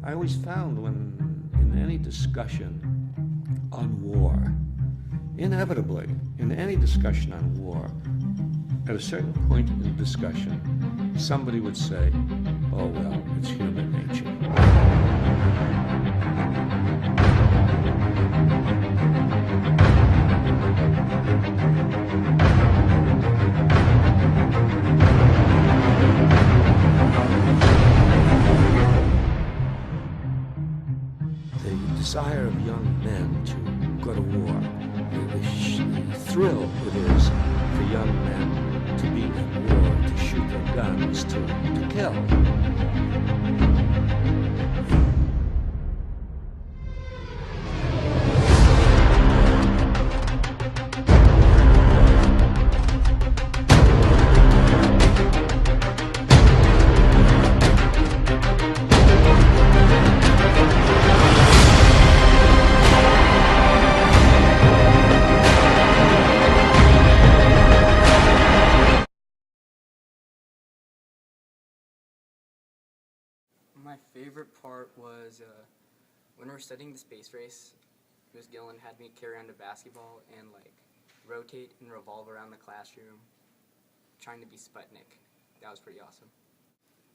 I always found when in any discussion on war, inevitably, in any discussion on war, at a certain point in the discussion, somebody would say, oh, well, it's human nature. The desire of young men to go to war, the thrill it is for young men to be in war, to shoot their guns, to kill. My favorite part was when we were studying the space race. Ms. Gillen had me carry around a basketball and rotate and revolve around the classroom, trying to be Sputnik. That was pretty awesome.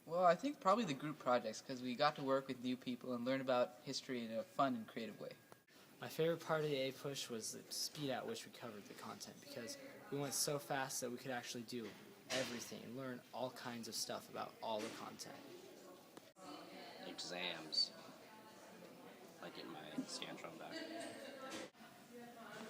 Well, I think probably the group projects, because we got to work with new people and learn about history in a fun and creative way. My favorite part of the APUSH was the speed at which we covered the content, because we went so fast that we could actually do everything and learn all kinds of stuff about all the content. Exams. Like getting my scantron back.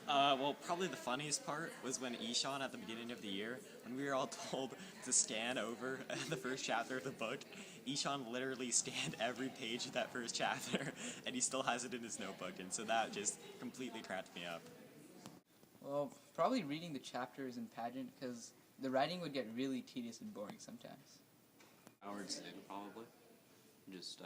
Well, probably the funniest part was when Ishan, at the beginning of the year, when we were all told to scan over the first chapter of the book, Ishan literally scanned every page of that first chapter, and he still has it in his notebook, and so that just completely cracked me up. Well, probably reading the chapters in pageant, because the writing would get really tedious and boring sometimes. Howard's in, probably. Just,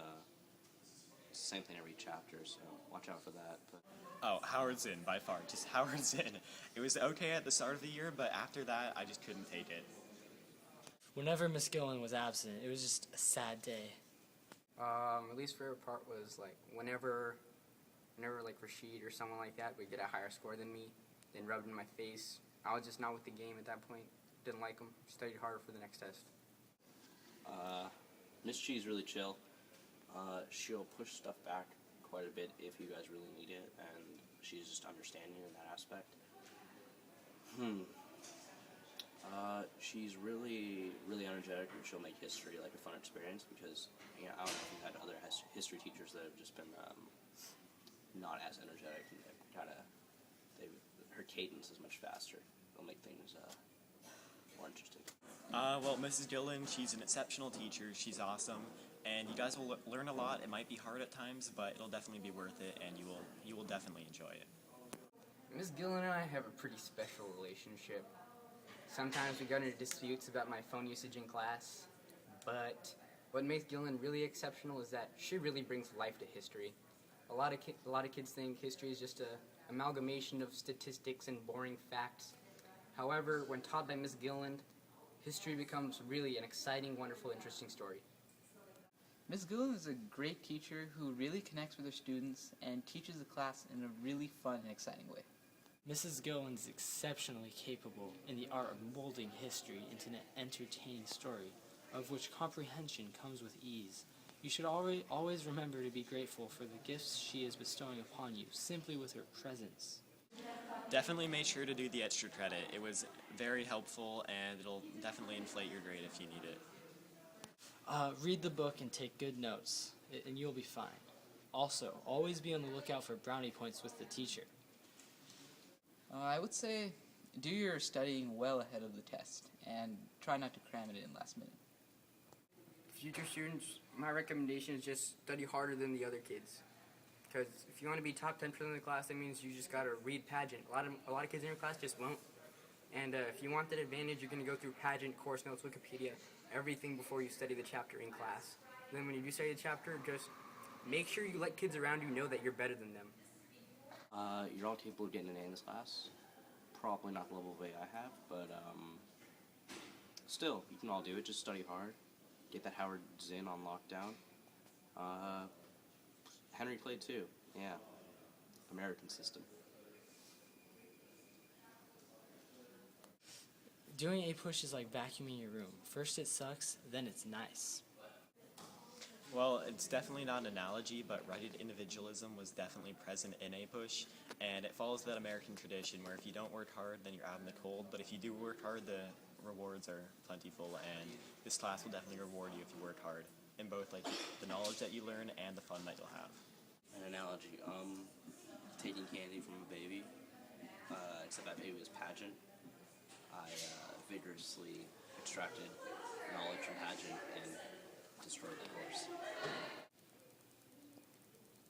same thing every chapter, so watch out for that. But Oh, Howard's in, by far. Just Howard's in. It was okay at the start of the year, but after that, I just couldn't take it. Whenever Miss Gillen was absent, it was just a sad day. My least favorite part was whenever Rachid or someone like that would get a higher score than me, then rubbed in my face. I was just not with the game at that point. Didn't like them. Studied harder for the next test. Miss G's really chill. She'll push stuff back quite a bit if you guys really need it, and she's just understanding in that aspect. She's really, really energetic, and she'll make history like a fun experience because, I don't know if you've had other history teachers that have just been not as energetic, and her cadence is much faster. It'll make things more interesting. Well, Mrs. Gillen, she's an exceptional teacher. She's awesome, and you guys will learn a lot. It might be hard at times, but it'll definitely be worth it, and you will definitely enjoy it. Ms. Gillen and I have a pretty special relationship. Sometimes we got into disputes about my phone usage in class, but what makes Gillen really exceptional is that she really brings life to history. A lot of kids think history is just an amalgamation of statistics and boring facts. However, when taught by Ms. Gillen, history becomes really an exciting, wonderful, interesting story. Ms. Gillen is a great teacher who really connects with her students and teaches the class in a really fun and exciting way. Mrs. Gillen is exceptionally capable in the art of molding history into an entertaining story, of which comprehension comes with ease. You should always remember to be grateful for the gifts she is bestowing upon you, simply with her presence. Definitely make sure to do the extra credit. It was very helpful, and it'll definitely inflate your grade if you need it. Read the book and take good notes, and you'll be fine. Also, always be on the lookout for brownie points with the teacher. I would say do your studying well ahead of the test, and try not to cram it in last minute. Future students, my recommendation is just study harder than the other kids. Because if you want to be top 10% of the class, that means you just got to read pageant. A lot of kids in your class just won't. And if you want that advantage, you're going to go through pageant, course notes, Wikipedia, everything before you study the chapter in class. And then when you do study the chapter, just make sure you let kids around you know that you're better than them. You're all capable of getting an A in this class. Probably not the level of A I have, but still, you can all do it. Just study hard. Get that Howard Zinn on lockdown. Henry played too. Yeah. American system. Doing APUSH is like vacuuming your room. First it sucks, then it's nice. Well, it's definitely not an analogy, but righted individualism was definitely present in APUSH, and it follows that American tradition where if you don't work hard, then you're out in the cold, but if you do work hard, the rewards are plentiful, and this class will definitely reward you if you work hard in both like the knowledge that you learn and the fun that you'll have. An analogy, taking candy from a baby, except that baby was pageant. I vigorously extracted knowledge from pageant and destroyed the course.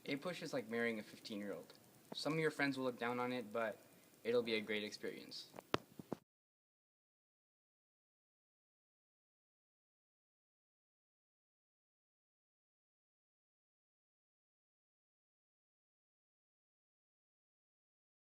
APUSH is like marrying a 15-year-old. Some of your friends will look down on it, but it'll be a great experience.